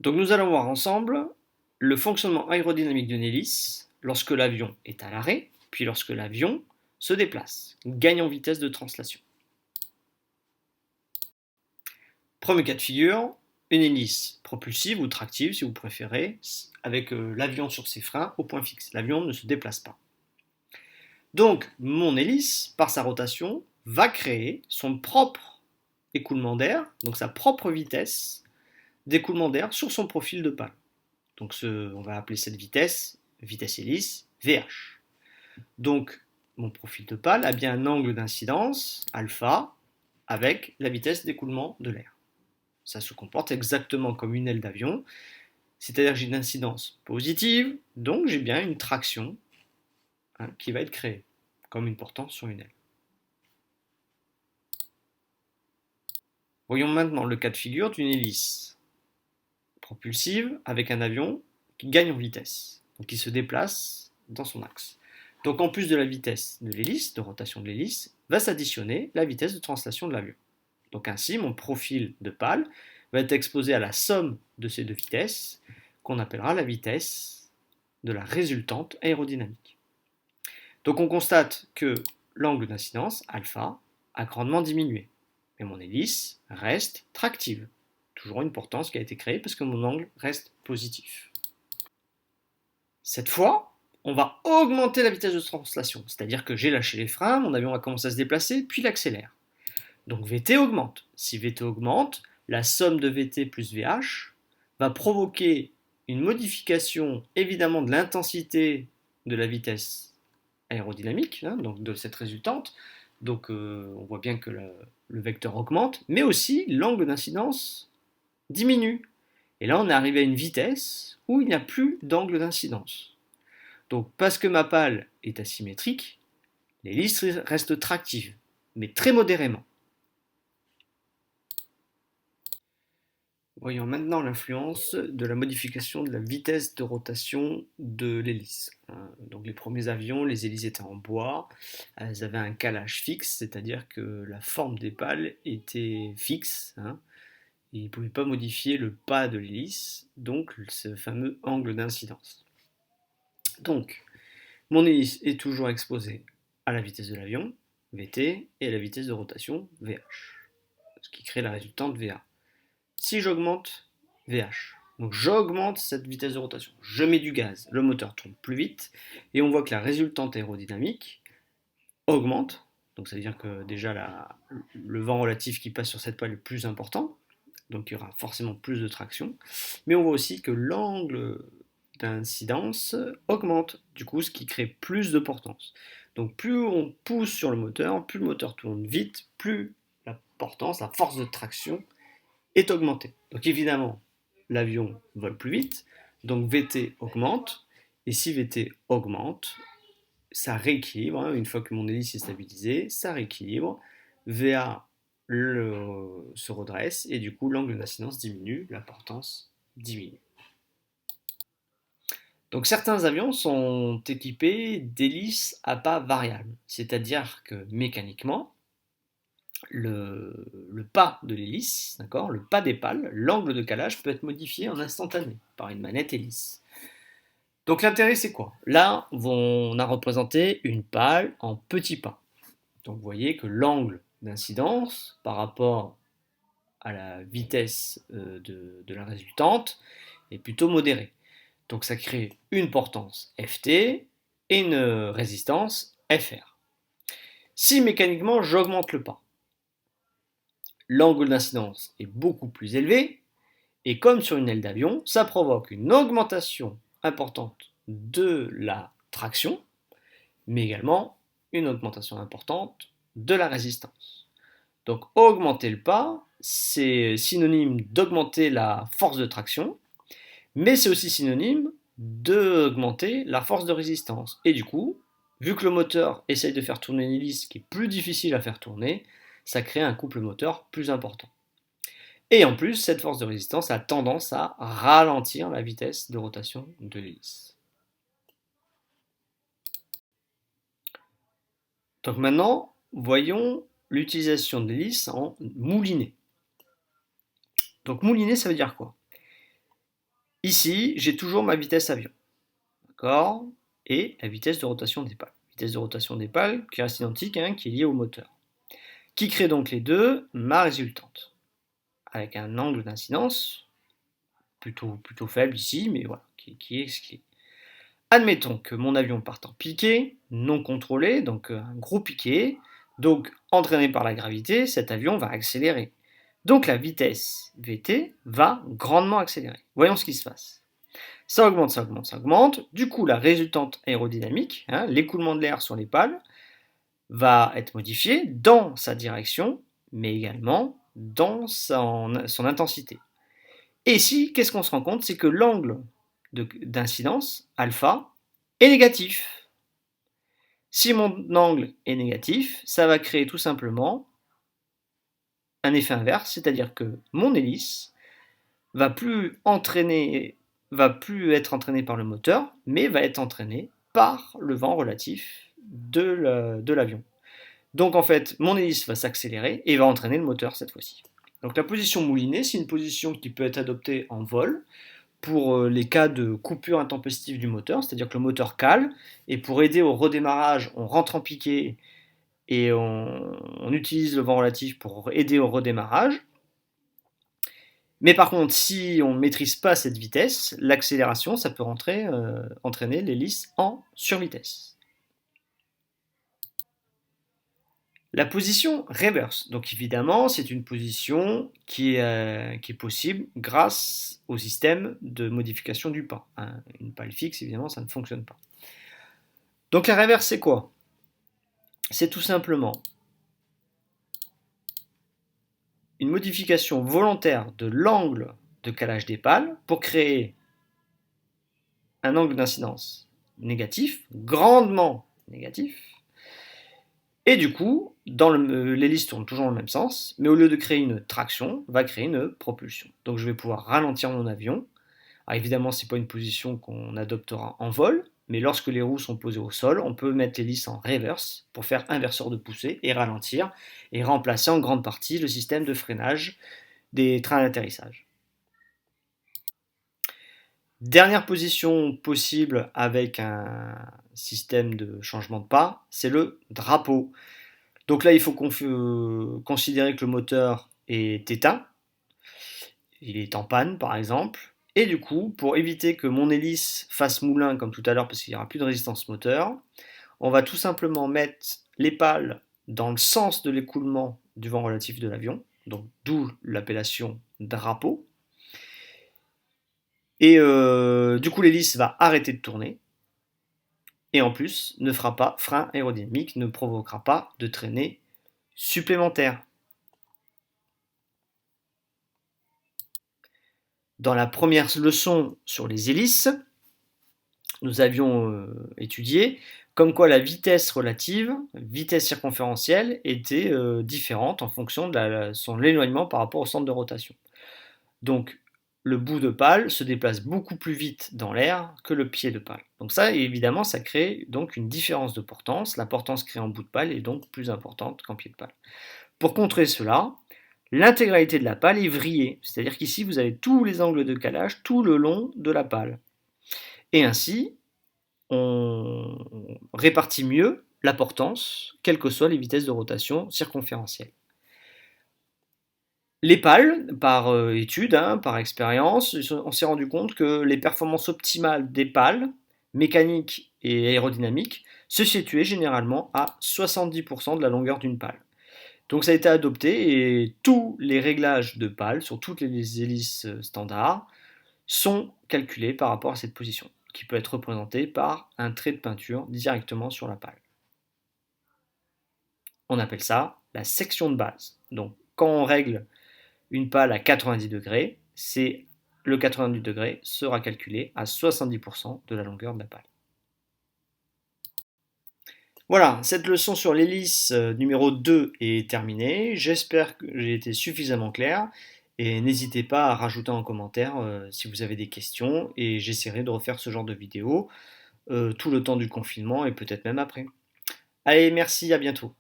Donc nous allons voir ensemble le fonctionnement aérodynamique d'une hélice lorsque l'avion est à l'arrêt, puis lorsque l'avion se déplace, gagne en vitesse de translation. Premier cas de figure, une hélice propulsive ou tractive si vous préférez, avec l'avion sur ses freins au point fixe. L'avion ne se déplace pas. Donc mon hélice, par sa rotation, va créer son propre écoulement d'air, donc sa propre vitesse d'écoulement d'air sur son profil de pale. Donc on va appeler cette vitesse hélice VH. Donc mon profil de pale a bien un angle d'incidence alpha avec la vitesse d'écoulement de l'air. Ça se comporte exactement comme une aile d'avion, c'est-à-dire que j'ai une incidence positive, donc j'ai bien une traction qui va être créée, comme une portance sur une aile. Voyons maintenant le cas de figure d'une hélice propulsive avec un avion qui gagne en vitesse, donc qui se déplace dans son axe. Donc en plus de la vitesse de l'hélice, de rotation de l'hélice, va s'additionner la vitesse de translation de l'avion. Donc ainsi, mon profil de pale va être exposé à la somme de ces deux vitesses, qu'on appellera la vitesse de la résultante aérodynamique. Donc on constate que l'angle d'incidence, alpha, a grandement diminué, mais mon hélice reste tractive. Toujours une portance qui a été créée parce que mon angle reste positif. Cette fois, on va augmenter la vitesse de translation, c'est-à-dire que j'ai lâché les freins, mon avion va commencer à se déplacer, puis il accélère. Donc Vt augmente. Si Vt augmente, la somme de Vt plus Vh va provoquer une modification évidemment de l'intensité de la vitesse aérodynamique, donc de cette résultante. Donc on voit bien que le vecteur augmente, mais aussi l'angle d'incidence diminue. Et là on est arrivé à une vitesse où il n'y a plus d'angle d'incidence. Donc parce que ma pale est asymétrique, l'hélice reste tractive, mais très modérément. Voyons maintenant l'influence de la modification de la vitesse de rotation de l'hélice. Donc les premiers avions, les hélices étaient en bois, elles avaient un calage fixe, c'est-à-dire que la forme des pales était fixe, et ils ne pouvaient pas modifier le pas de l'hélice, donc ce fameux angle d'incidence. Donc mon hélice est toujours exposée à la vitesse de l'avion, Vt, et à la vitesse de rotation, Vh, ce qui crée la résultante Va. Si j'augmente VH, donc j'augmente cette vitesse de rotation, je mets du gaz, le moteur tourne plus vite, et on voit que la résultante aérodynamique augmente, donc ça veut dire que déjà le vent relatif qui passe sur cette pale est plus important, donc il y aura forcément plus de traction, mais on voit aussi que l'angle d'incidence augmente, du coup ce qui crée plus de portance. Donc plus on pousse sur le moteur, plus le moteur tourne vite, plus la portance, la force de traction est augmentée. Donc évidemment, l'avion vole plus vite, donc Vt augmente, et si Vt augmente, ça rééquilibre, une fois que mon hélice est stabilisée, ça rééquilibre, Va se redresse, et du coup l'angle d'incidence diminue, la portance diminue. Donc certains avions sont équipés d'hélices à pas variables, c'est-à-dire que mécaniquement, le pas de l'hélice, le pas des pales, l'angle de calage peut être modifié en instantané par une manette hélice. Donc l'intérêt c'est quoi? Là, on a représenté une pale en petits pas. Donc vous voyez que l'angle d'incidence par rapport à la vitesse de la résultante est plutôt modéré. Donc ça crée une portance Ft et une résistance Fr. Si mécaniquement j'augmente le pas, l'angle d'incidence est beaucoup plus élevé, et comme sur une aile d'avion, ça provoque une augmentation importante de la traction, mais également une augmentation importante de la résistance. Donc augmenter le pas, c'est synonyme d'augmenter la force de traction, mais c'est aussi synonyme d'augmenter la force de résistance. Et du coup, vu que le moteur essaye de faire tourner une hélice qui est plus difficile à faire tourner, ça crée un couple moteur plus important. Et en plus, cette force de résistance a tendance à ralentir la vitesse de rotation de l'hélice. Donc maintenant, voyons l'utilisation de l'hélice en moulinet. Donc moulinet, ça veut dire quoi? Ici, j'ai toujours ma vitesse avion, d'accord? Et la vitesse de rotation des pales. Vitesse de rotation des pales qui reste identique, hein, qui est liée au moteur. Qui crée donc les deux? Ma résultante. Avec un angle d'incidence plutôt faible ici, mais voilà, qui est ce qui est. Admettons que mon avion parte en piqué, non contrôlé, donc un gros piqué, donc entraîné par la gravité, cet avion va accélérer. Donc la vitesse Vt va grandement accélérer. Voyons ce qui se passe. Ça augmente, ça augmente, ça augmente. Du coup, la résultante aérodynamique, hein, l'écoulement de l'air sur les pales, va être modifié dans sa direction, mais également dans son intensité. Et ici, qu'est-ce qu'on se rend compte? C'est que l'angle d'incidence, alpha, est négatif. Si mon angle est négatif, ça va créer tout simplement un effet inverse, c'est-à-dire que mon hélice va plus être entraînée par le moteur, mais va être entraînée par le vent relatif de l'avion. Donc en fait, mon hélice va s'accélérer et va entraîner le moteur cette fois-ci. Donc la position moulinée, c'est une position qui peut être adoptée en vol pour les cas de coupure intempestive du moteur, c'est-à-dire que le moteur cale, et pour aider au redémarrage, on rentre en piqué et on utilise le vent relatif pour aider au redémarrage. Mais par contre, si on ne maîtrise pas cette vitesse, l'accélération, ça peut entraîner l'hélice en survitesse. La position reverse, donc évidemment, c'est une position qui est possible grâce au système de modification du pas. Une pale fixe, évidemment, ça ne fonctionne pas. Donc la reverse, c'est quoi? C'est tout simplement une modification volontaire de l'angle de calage des pales pour créer un angle d'incidence négatif, grandement négatif, et du coup, l'hélice tourne toujours dans le même sens, mais au lieu de créer une traction, va créer une propulsion. Donc je vais pouvoir ralentir mon avion. Alors évidemment, ce n'est pas une position qu'on adoptera en vol, mais lorsque les roues sont posées au sol, on peut mettre l'hélice en reverse pour faire inverseur de poussée et ralentir, et remplacer en grande partie le système de freinage des trains d'atterrissage. Dernière position possible avec un système de changement de pas, c'est le drapeau. Donc là, il faut considérer que le moteur est éteint, il est en panne par exemple, et du coup, pour éviter que mon hélice fasse moulin comme tout à l'heure parce qu'il n'y aura plus de résistance moteur, on va tout simplement mettre les pales dans le sens de l'écoulement du vent relatif de l'avion, donc d'où l'appellation drapeau. Et du coup, l'hélice va arrêter de tourner, et en plus, ne fera pas frein aérodynamique, ne provoquera pas de traînée supplémentaire. Dans la première leçon sur les hélices, nous avions étudié comme quoi la vitesse relative, vitesse circonférentielle, était différente en fonction de son éloignement par rapport au centre de rotation. Donc le bout de pale se déplace beaucoup plus vite dans l'air que le pied de pale. Donc ça, évidemment, ça crée donc une différence de portance. La portance créée en bout de pale est donc plus importante qu'en pied de pale. Pour contrer cela, l'intégralité de la pale est vrillée, c'est-à-dire qu'ici vous avez tous les angles de calage tout le long de la pale. Et ainsi, on répartit mieux la portance, quelles que soient les vitesses de rotation circonférentielles. Les pales, par étude, par expérience, on s'est rendu compte que les performances optimales des pales, mécaniques et aérodynamiques, se situaient généralement à 70% de la longueur d'une pale. Donc ça a été adopté et tous les réglages de pales sur toutes les hélices standards sont calculés par rapport à cette position, qui peut être représentée par un trait de peinture directement sur la pale. On appelle ça la section de base. Donc quand on règle une pale à 90 degrés, le 90 degrés sera calculé à 70% de la longueur de la pale. Voilà, cette leçon sur l'hélice numéro 2 est terminée. J'espère que j'ai été suffisamment clair. Et n'hésitez pas à rajouter en commentaire si vous avez des questions. Et j'essaierai de refaire ce genre de vidéo tout le temps du confinement et peut-être même après. Allez, merci, à bientôt.